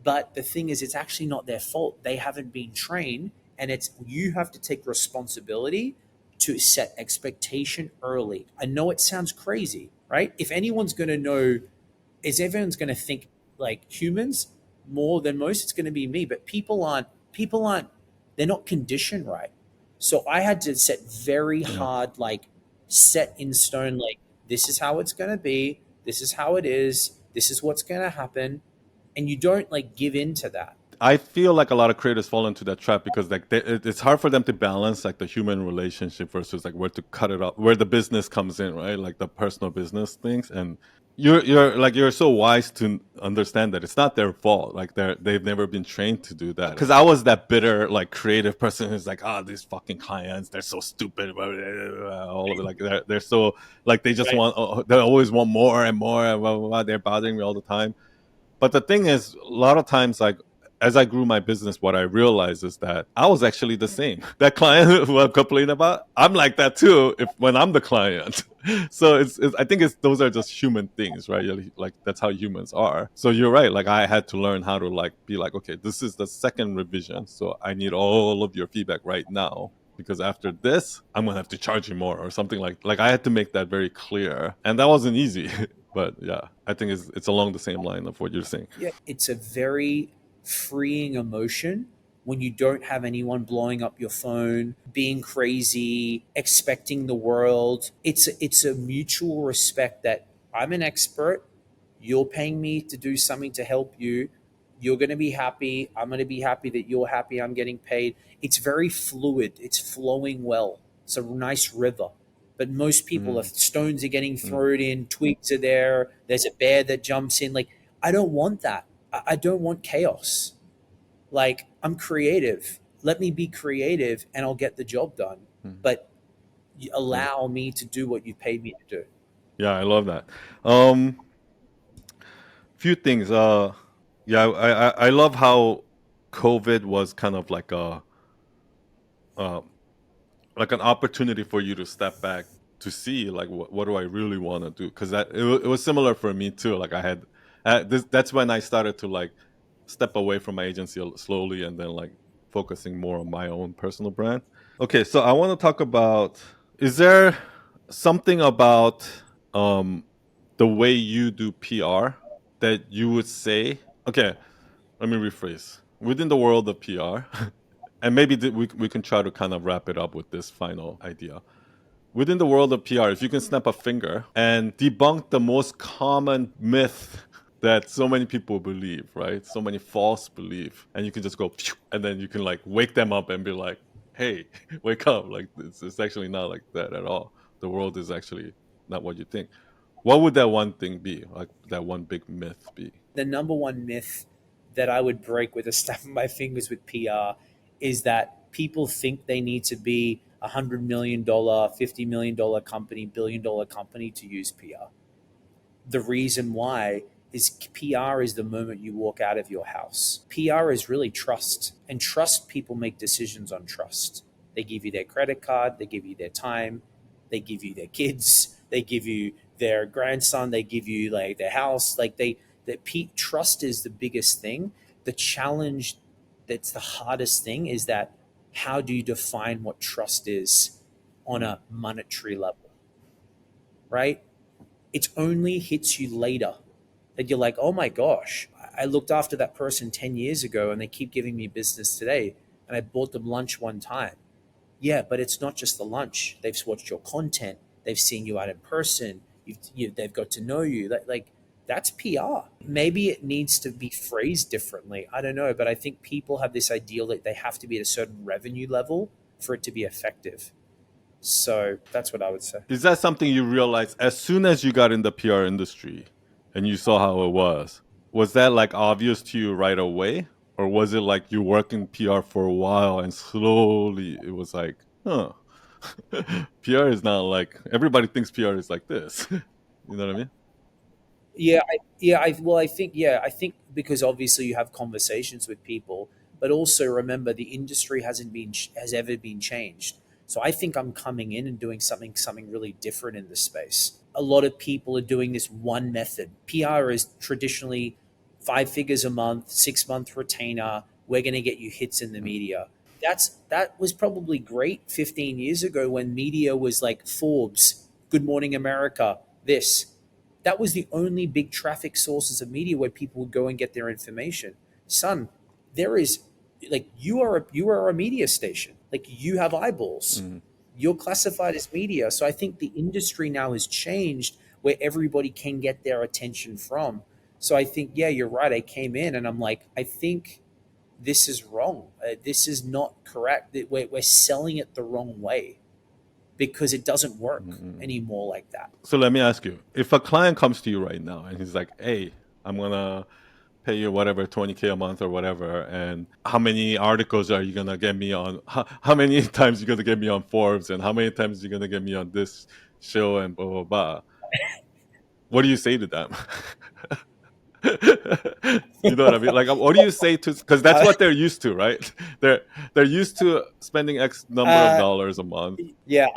But the thing is, it's actually not their fault. They haven't been trained, and it's you have to take responsibility to set expectation early. I know it sounds crazy, right? If anyone's going to know is everyone's going to think like humans more than most it's going to be me, but people aren't they're not conditioned right. So I had to set very Yeah. hard like set in stone like this is how it's going to be, this is how it is, this is what's going to happen, and you don't like give in to that. I feel like a lot of creators fall into that trap because like it's hard for them to balance like the human relationship versus like where to cut it off, where the business comes in, right? Like the personal business things, and you're so wise to understand that it's not their fault. Like they've never been trained to do that. Because I was that bitter like creative person who's like, oh, these fucking clients, they're so stupid. All of it, like they're so like they just Right. want, they always want more and more, and blah, blah, blah. They're bothering me all the time. But the thing is, a lot of times, like as I grew my business, what I realized is that I was actually the same. That client who I'm complaining about, I'm like that too. If when I'm the client, so I think it's those are just human things, right? Like that's how humans are. So you're right. Like I had to learn how to like be like, okay, this is the second revision, so I need all of your feedback right now. Because after this, I'm gonna have to charge you more or something like I had to make that very clear, and that wasn't easy. But yeah, I think it's along the same line of what you're saying. Yeah, it's a very freeing emotion when you don't have anyone blowing up your phone, being crazy, expecting the world. It's a mutual respect that I'm an expert, you're paying me to do something to help you. You're going to be happy. I'm going to be happy that you're happy. I'm getting paid. It's very fluid. It's flowing well. It's a nice river. But most people, if Mm, stones are getting mm, thrown in, twigs are there, there's a bear that jumps in. Like, I don't want that. I don't want chaos. Like, I'm creative. Let me be creative and I'll get the job done. mm, But mm. allow me to do what you paid me to do. Yeah, I love that. Um, few things. Yeah, I love how COVID was kind of uh, like an opportunity for you to step back to see like what do I really want to do? Because it was similar for me too. Like I had that's when I started to like step away from my agency slowly and then like focusing more on my own personal brand. Okay, so I want to talk about, is there something about um the way you do PR that you would say, okay, let me rephrase. Within the world of PR, and maybe we can try to kind of wrap it up with this final idea. Within the world of PR, if you can snap a finger and debunk the most common myth that so many people believe, right? So many false belief, and you can just go, phew, and then you can like wake them up and be like, "Hey, wake up! Like it's actually not like that at all. The world is actually not what you think." What would that one thing be? Like that one big myth be? The number one myth that I would break with a snap of my fingers with PR is that people think they need to be $100 million, $50 million company, $1 billion company to use PR. The reason why is PR is the moment you walk out of your house. PR is really trust, and trust, people make decisions on trust. They give you their credit card, they give you their time, they give you their kids, they give you their grandson, they give you like their house. Like trust is the biggest thing. The challenge, that's the hardest thing, is that how do you define what trust is on a monetary level, right? It only hits you later that you're like, oh my gosh, I looked after that person 10 years ago and they keep giving me business today. And I bought them lunch one time. Yeah, but it's not just the lunch. They've watched your content, they've seen you out in person, they've got to know you. Like, that's PR. Maybe it needs to be phrased differently. I don't know. But I think people have this ideal that they have to be at a certain revenue level for it to be effective. So that's what I would say. Is that something you realized as soon as you got in the PR industry and you saw how it was? Was that like obvious to you right away? Or was it like you worked in PR for a while and slowly it was like, huh, PR is not like everybody thinks PR is like this. You know what I mean? Well, I think, yeah, I think because obviously you have conversations with people, but also remember the industry has ever been changed. So I think I'm coming in and doing something really different in this space. A lot of people are doing this one method. PR is traditionally 5 figures a month, 6 month retainer. We're going to get you hits in the media. That was probably great 15 years ago when media was like Forbes, Good Morning America, this. That was the only big traffic sources of media where people would go and get their information. Son, there is, like, you are a media station. Like, you have eyeballs. Mm. You're classified as media. So I think the industry now has changed where everybody can get their attention from. So I think, yeah, you're right. I came in and I'm like, I think this is wrong. This is not correct. We're selling it the wrong way. because it doesn't work anymore like that. So let me ask you: if a client comes to you right now and he's like, "Hey, I'm gonna pay you whatever 20K a month or whatever, and how many articles are you gonna get me on? How many times you gonna get me on Forbes, and how many times you gonna get me on this show and blah blah blah?" What do you say to them? You know what I mean? Like, what do you say to? Because that's Uh, what they're used to, right? They're used to spending X number of uh, dollars a month. yeah,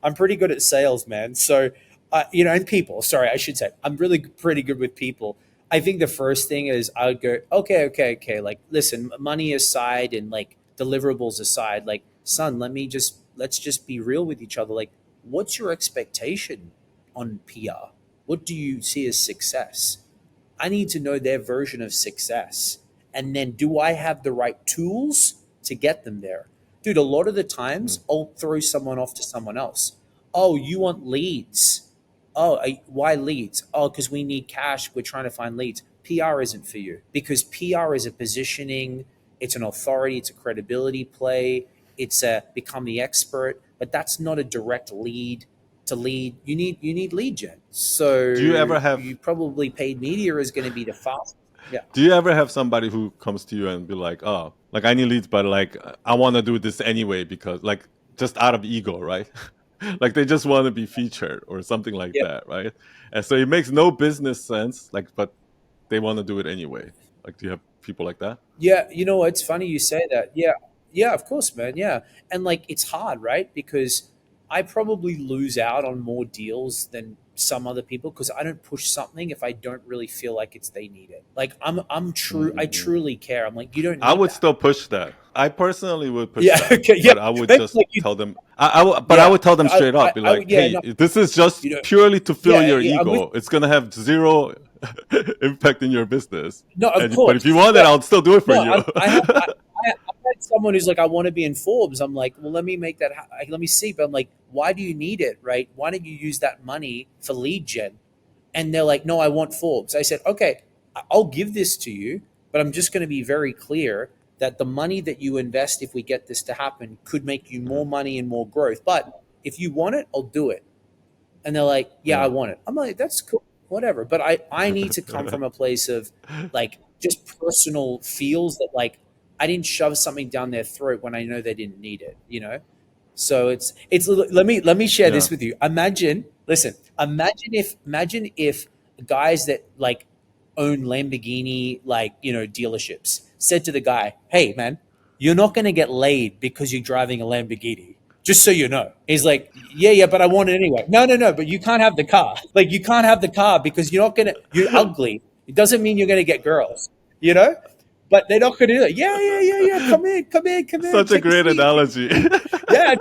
I'm pretty good at sales, man. So, and people. Sorry, I should say I'm really pretty good with people. I think the first thing is I would go, okay, okay, okay. Like, listen, money aside and like deliverables aside, like, son, let's just be real with each other. Like, what's your expectation on PR? What do you see as success? I need to know their version of success. And then do I have the right tools to get them there? Dude, a lot of the Mm, times I'll throw someone off to someone else. Oh, you want leads? Oh, why leads? Oh, because we need cash. We're trying to find leads. PR isn't for you because PR is a positioning, it's an authority, it's a credibility play, it's a become the expert, but that's not a direct lead to lead. You need lead gen. So Do you ever have you probably paid media is going to be the fast. Yeah. Do you ever have somebody who comes to you and be like, "Oh, like I need leads, but like I want to do this anyway because like just out of ego, right? Like they just want to be featured or something like Yeah. that, right? And so it makes no business sense, like, but they want to do it anyway. Like, do you have people like that? Yeah, you know, it's funny you say that. Yeah. Yeah, of course, man. Yeah. And like it's hard, right? Because I probably lose out on more deals than some other people because I don't push something if I don't really feel like it's they need it. Like I Mm-mm-mm. truly care. I'm like, you don't I need would that. still push that. I personally would push Yeah, that, okay, yeah. but I would Maybe just like you tell them. But I yeah. would tell them straight up, be I like, would yeah, "Hey, no, this is just you know, purely to fill yeah, your yeah, I'm with ego. It's gonna have zero impact in your business. no, of But if you course. want it, Yeah. I'll still do it for No, you." I've had someone who's like, I want to be in Forbes. I'm like, well, let me make that. Let me see. But I'm like, why do you need it, right? Why don't you use that money for lead gen? And they're like, no, I want Forbes. I said, okay, I'll give this to you, but I'm just going to be very clear that the money that you invest, if we get this to happen, could make you more Mhm. money and more growth. But if you want it, I'll do it. And they're like, yeah, I Yeah. want it. I'm like, that's cool, whatever. But I need to come from a place of like just personal feels that like I didn't shove something down their throat when I know they didn't need it, you know? So let me share Yeah. this with you. Imagine if guys that like own Lamborghini like, dealerships said to the guy, "Hey man, you're not going to get laid because you're driving a Lamborghini. Just so you know." He's like, "Yeah, yeah, but I want it anyway." No, no, no, but you can't have the car. Like you can't have the car because you're ugly. It doesn't mean you're going to get girls, you know? But they're not going to do that. Yeah, yeah, yeah, yeah. Come in, come in, come in. Such a Take a great seat. analogy. Yeah.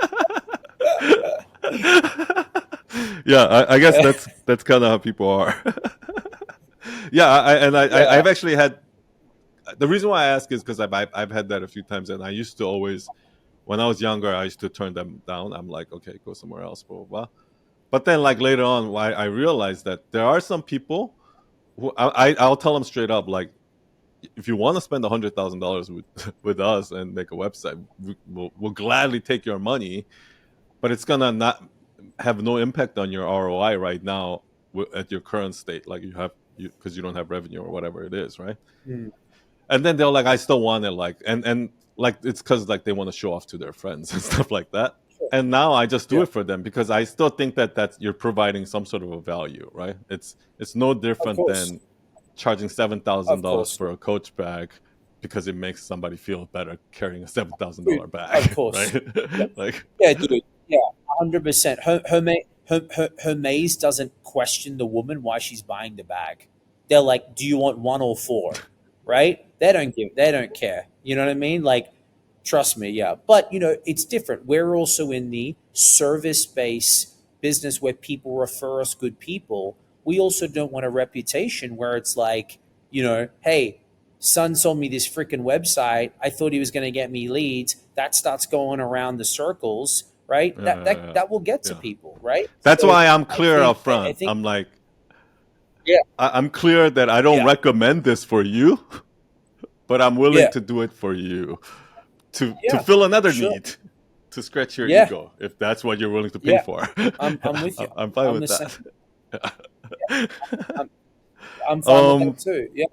Yeah, I guess that's kind of how people are. Yeah, Yeah. I've actually had the reason why I ask is because I've had that a few times, and I used to always, when I was younger, I used to turn them down. I'm like, okay, go somewhere else, blah blah blah. But then, like later on, I realized that there are some people who I'll tell them straight up, like, if you want to spend $100,000 with with us and make a website, we'll gladly take your money, but it's gonna not have no impact on your ROI right now at your current state, like because you don't have revenue or whatever it is, right? Mm, And then they're like, I still want it, like, and like it's because like they want to show off to their friends and stuff like that. sure. And now I just do Yeah. it for them because I still think that you're providing some sort of a value, right? It's no Of different course. than charging seven thousand Of dollars course. for a Coach bag because it makes somebody feel better carrying a seven thousand Dude, dollar of bag, course. right? Yeah. Like, Yeah, dude. Yeah, 100%. Her maze doesn't question the woman why she's buying the bag. They're like, "Do you want one or four?" Right? They don't care. You know what I mean? Like, trust me, yeah. But it's different. We're also in the service-based business where people refer us good people. We also don't want a reputation where it's like, hey, son sold me this freaking website. I thought he was going to get me leads. That starts going around the circles, right? That that yeah, that will get to yeah. people, right? That's So why I'm I clear think up I front. think I'm like, yeah, I'm clear that I don't yeah, recommend this for you, but I'm willing yeah, to do it for you to yeah, fill another sure. need, to scratch your Yeah, ego if that's what you're willing to pay yeah. for. I'm with you. I'm fine I'm with the same. that. I'm, I'm fine with that um, too. Yeah.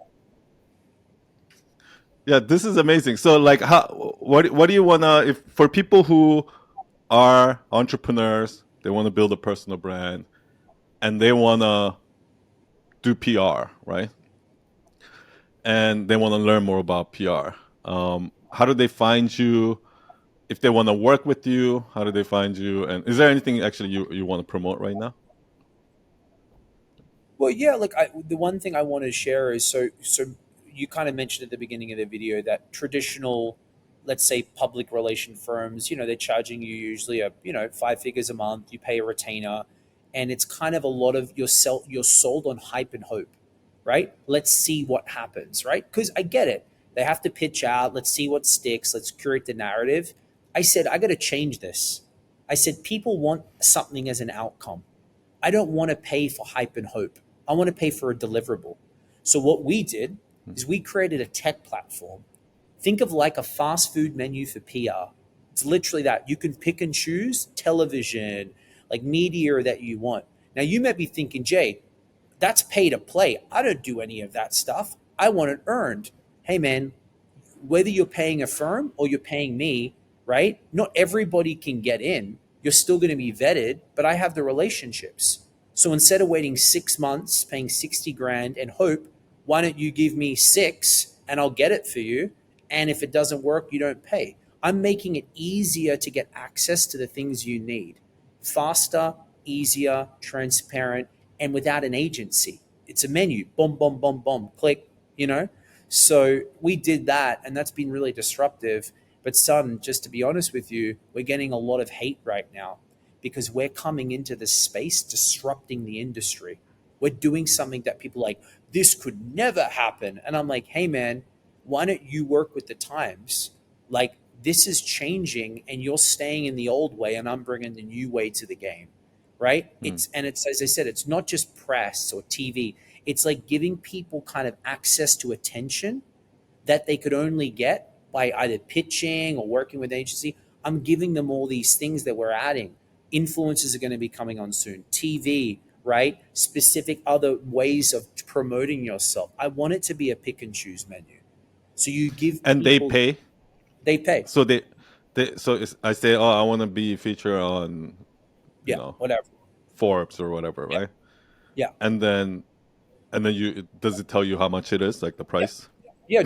yeah, this is amazing. So, like, what do you wanna, if for people who are entrepreneurs, they want to build a personal brand and they wanna do PR, right? And they want to learn more about PR. How do they find you? If they want to work with you, how do they find you? And is there anything actually you want to promote right now? Well, yeah. Like the one thing I want to share is so you kind of mentioned at the beginning of the video that traditional, let's say, public relation firms, they're charging you usually five figures a month. You pay a retainer, and it's kind of a lot of you're sold on hype and hope, right? Let's see what happens, right? Because I get it. They have to pitch out. Let's see what sticks. Let's curate the narrative. I said I got to change this. I said people want something as an outcome. I don't want to pay for hype and hope. I want to pay for a deliverable. So what we did is we created a tech platform. Think of like a fast food menu for PR. It's literally that. You can pick and choose television, like media that you want. Now you might be thinking, Jay, that's pay to play. I don't do any of that stuff. I want it earned. Hey man, whether you're paying a firm or you're paying me, right? Not everybody can get in. You're still going to be vetted, but I have the relationships. So instead of waiting 6 months, paying 60 grand and hope, why don't you give me six and I'll get it for you? And if it doesn't work, you don't pay. I'm making it easier to get access to the things you need. Faster, easier, transparent, and without an agency. It's a menu. Boom, boom, boom, boom. Click. So we did that, and that's been really disruptive. But son, just to be honest with you, we're getting a lot of hate right now because we're coming into this space disrupting the industry. We're doing something that people are like, this could never happen. And I'm like, hey man, why don't you work with the times? Like this is changing and you're staying in the old way and I'm bringing the new way to the game. Right? Hmm. It's as I said, it's not just press or TV. It's like giving people kind of access to attention that they could only get by either pitching or working with agency. I'm giving them all these things that we're adding. Influencers are going to be coming on soon. TV, right? Specific other ways of promoting yourself. I want it to be a pick and choose menu. So you give And they people, pay. they pay. So I say, oh, I want to be featured on, you Yeah, know, whatever. Forbes or whatever, Yeah, right? yeah, And then does it tell you how much it is, like the yeah. price? Yeah,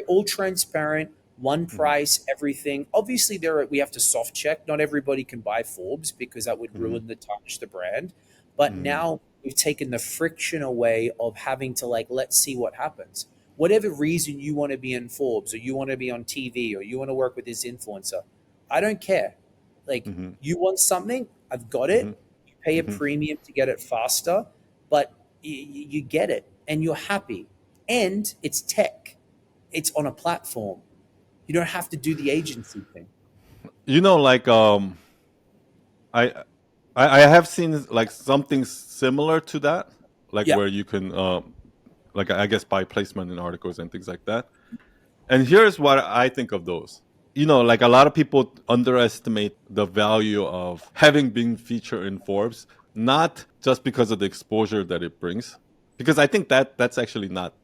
all transparent, one Hmm. price, everything. Obviously, we have to soft check. Not everybody can buy Forbes because that would Hmm. ruin the touch, the brand. But Hmm. now we've taken the friction away of having to like, let's see what happens. Whatever reason you want to be in Forbes or you want to be on TV or you want to work with this influencer, I don't care. Like, Hmm. you want something, I've got Hmm. it. You pay a Hmm. premium to get it faster, but you get it and you're happy. And it's tech, it's on a platform. You don't have to do the agency thing. Like I I have seen like something similar to that, like Yeah, where you can like I guess buy placement in articles and things like that. And here's what I think of those. Like a lot of people underestimate the value of having been featured in Forbes, not just because of the exposure that it brings, because I think that's actually not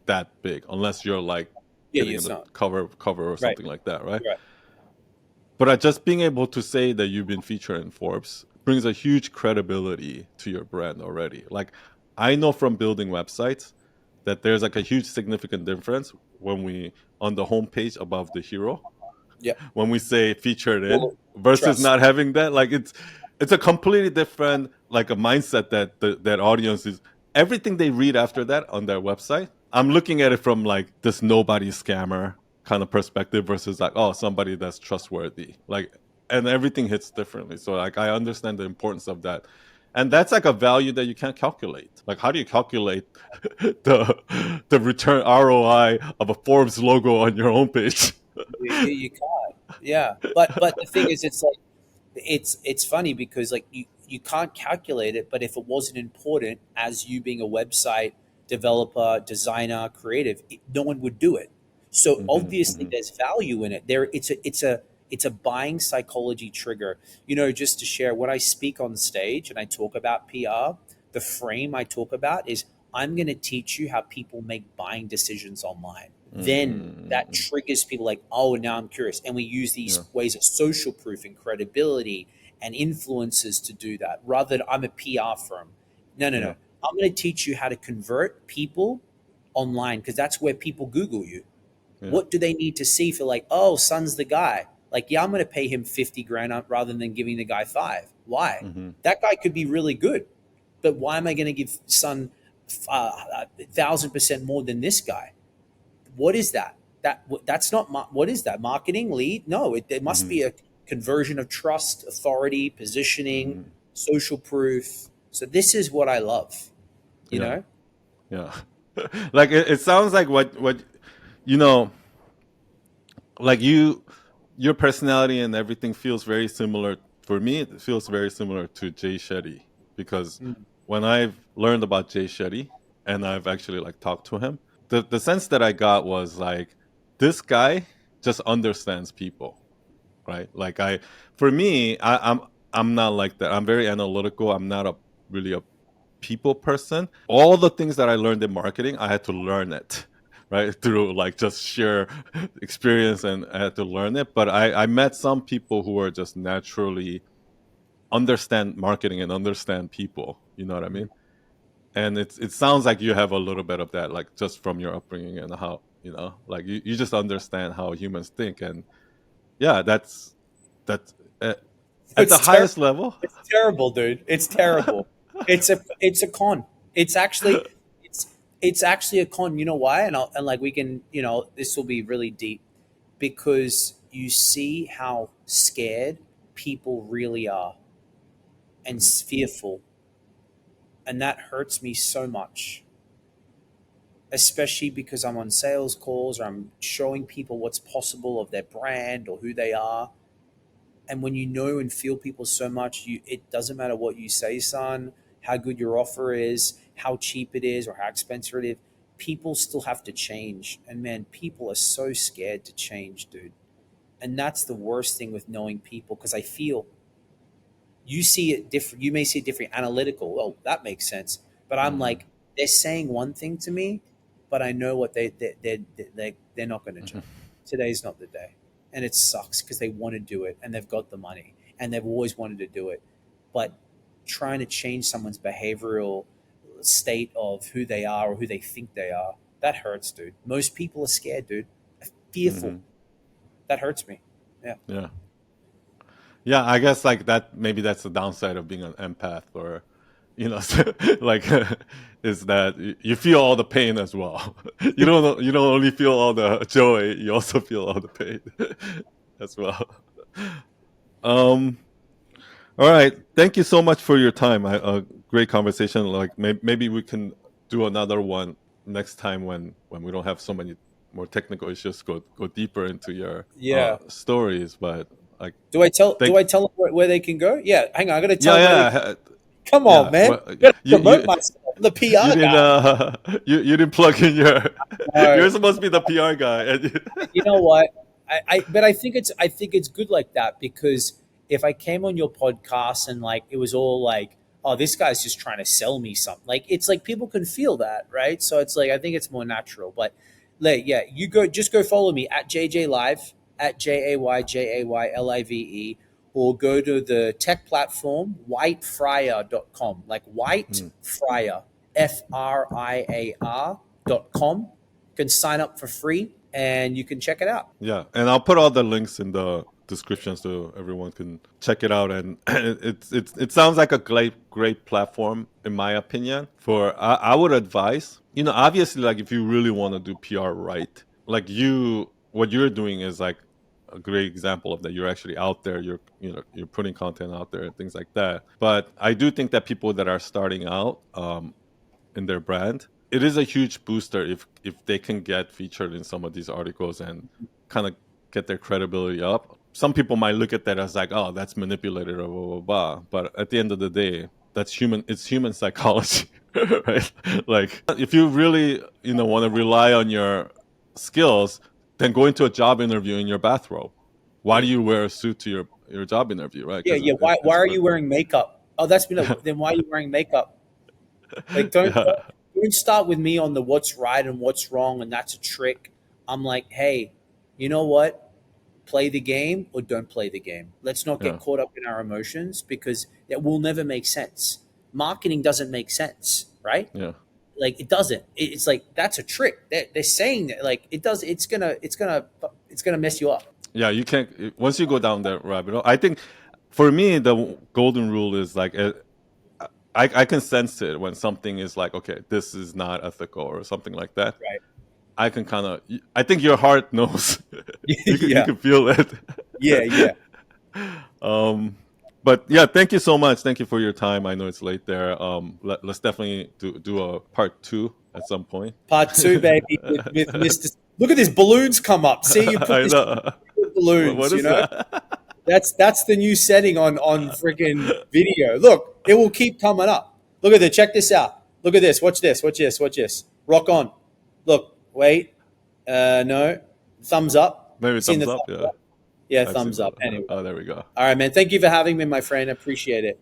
that big unless you're like yeah, getting you're in the son. cover or Right, something like that, right? right. But just being able to say that you've been featured in Forbes brings a huge credibility to your brand already. Like I know from building websites that there's like a huge significant difference when we on the homepage above the hero Yeah, when we say featured in well, versus trust. not having that. Like it's a completely different like a mindset that that audience is everything they read after that on their website. I'm looking at it from like this nobody scammer kind of perspective versus like, oh, somebody that's trustworthy. Like, and everything hits differently. So like I understand the importance of that. And that's like a value that you can't calculate. Like, how do you calculate the return ROI of a Forbes logo on your homepage? You can't. Yeah, but the thing is, it's like it's funny because like you can't calculate it, but if it wasn't important as you being a website developer, designer, creative, no one would do it. So Hmm. obviously, Hmm. there's value in it. There, it's a It's a buying psychology trigger. You know, just to share, when I speak on stage and I talk about PR, the frame I talk about is, I'm going to teach you how people make buying decisions online. Then that Mm, triggers people like, oh, now I'm curious. And we use yeah, these ways of social proof and credibility and influencers to do that, rather than I'm a PR firm. No, no, yeah, no. I'm going to teach you how to convert people online, because that's where people Google you. yeah. What do they need to see for, like, oh, Son's the guy? Like, yeah, I'm going to pay him 50 grand rather than giving the guy five. Why? Mm-hmm. That guy could be really good, but why am I going to give Son 1,000% more than this guy? What is that? That's not what is that, marketing lead? No, it must Mm-hmm. be a conversion of trust, authority, positioning, Mm-hmm. social proof. So this is what I love. You Yeah, know, yeah. Like it sounds like what you know, like your personality and everything feels very similar. For me, it feels very similar to Jay Shetty, because mm, when I've learned about Jay Shetty and I've actually like talked to him, the sense that I got was like, this guy just understands people, right? Like for me, I'm not like that. I'm very analytical. I'm not a really a people person. All the things that I learned in marketing, I had to learn it, right? Through like just sheer experience, and I had to learn it. But I met some people who are just naturally understand marketing and understand people. You know what I mm. mean? And it sounds like you have a little bit of that, like just from your upbringing and how, like you just understand how humans think. And yeah, that's uh, at the It's terrible. highest level. It's terrible, dude. It's terrible. It's a con. It's actually it's actually a con. You know why? And like, we can, this will be really deep, because you see how scared people really are, and Mhm. fearful, and that hurts me so much, especially because I'm on sales calls, or I'm showing people what's possible of their brand or who they are. And when you know and feel people so much, it doesn't matter what you say, son, how good your offer is, how cheap it is, or how expensive it is. People still have to change, and man, people are so scared to change, dude. And that's the worst thing with knowing people, because I feel you see it different. You may see it different, analytical. Oh, that makes sense. But I'm Mhm. like, they're saying one thing to me, but I know what they're not going to Mhm. change. Today's not the day, and it sucks, because they want to do it, and they've got the money, and they've always wanted to do it. But trying to change someone's behavioral state of who they are or who they think they are, that hurts, dude. Most people are scared, dude. Fearful. Mhm. That hurts me. Yeah. Yeah. Yeah, I guess like that. Maybe that's the downside of being an empath, or like is that you feel all the pain as well. You don't only feel all the joy, you also feel all the pain as well. Um. All right. Thank you so much for your time. Great conversation. Like maybe we can do another one next time when we don't have so many more technical issues. Go deeper into your Yeah. stories, but like Do I tell thank do I tell them where they can go? Yeah, hang on, I gotta tell yeah, them where they can. yeah. Come on, Yeah, man. well, Gotta you promote you myself. I'm the you PR didn't guy. you didn't plug in your No, you're supposed to be the PR guy. you know what? But I think it's good like that, because if I came on your podcast and, like, it was all like, oh, this guy's just trying to sell me something, like, it's like people can feel that, right? So it's like, I think it's more natural. But like, yeah, just go follow me at JJ Live, at JayJayLive, or go to the tech platform whitefriar.com, like White Mm, Friar, FRIAR.com. You can sign up for free, and you can check it out. yeah, and I'll put all the links in the description so everyone can check it out. And it sounds like a great platform in my opinion. For I would advise, obviously, like if you really want to do PR right, like what you're doing is like a great example of that. You're actually out there. You're putting content out there and things like that. But I do think that people that are starting out in their brand, it is a huge booster if they can get featured in some of these articles and kind of get their credibility up. Some people might look at that as like, oh, that's manipulated or blah blah blah. But at the end of the day, that's human. It's human psychology, right? Like if you really want to rely on your skills, then go into a job interview in your bathrobe, why do you wear a suit to your job interview, right? Yeah, Because yeah. Why it's are work. you wearing makeup? Oh, that's been then why are you wearing makeup? Like, Yeah, don't start with me on the what's right and what's wrong, and that's a trick. I'm like, hey, you know what? Play the game or don't play the game. Let's not get yeah, caught up in our emotions because it will never make sense. Marketing doesn't make sense, right? yeah. Like it doesn't. It's like that's a trick. They're saying that like it does. It's gonna mess you up. Yeah, you can't once you go down that rabbit hole. I think for me the golden rule is like I can sense it when something is like, okay, this is not ethical or something like that. Right. I can kind of, I think your heart knows. You Yeah. can feel it. Yeah. Yeah. um, but yeah, thank you so much. Thank you for your time. I know it's late there. Let's definitely do a part 2 at some point. Part two, baby, with Mr. Look at this balloons come up. See, you put I this know. What balloons. You is know, that? that's the new setting on freaking video. Look, it will keep coming up. Look at this. Check this out. Look at this. Watch this. Watch this. Watch this. Rock on. Look. Wait. No. Thumbs up. Maybe Seen thumbs the up. thumbs Yeah, up? Yeah, I've seen thumbs that. up. Anyway. Oh, there we go. All right, man. Thank you for having me, my friend. I appreciate it.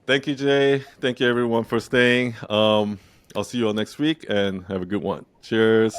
Thank you, Jay. Thank you, everyone, for staying. I'll see you all next week and have a good one. Cheers.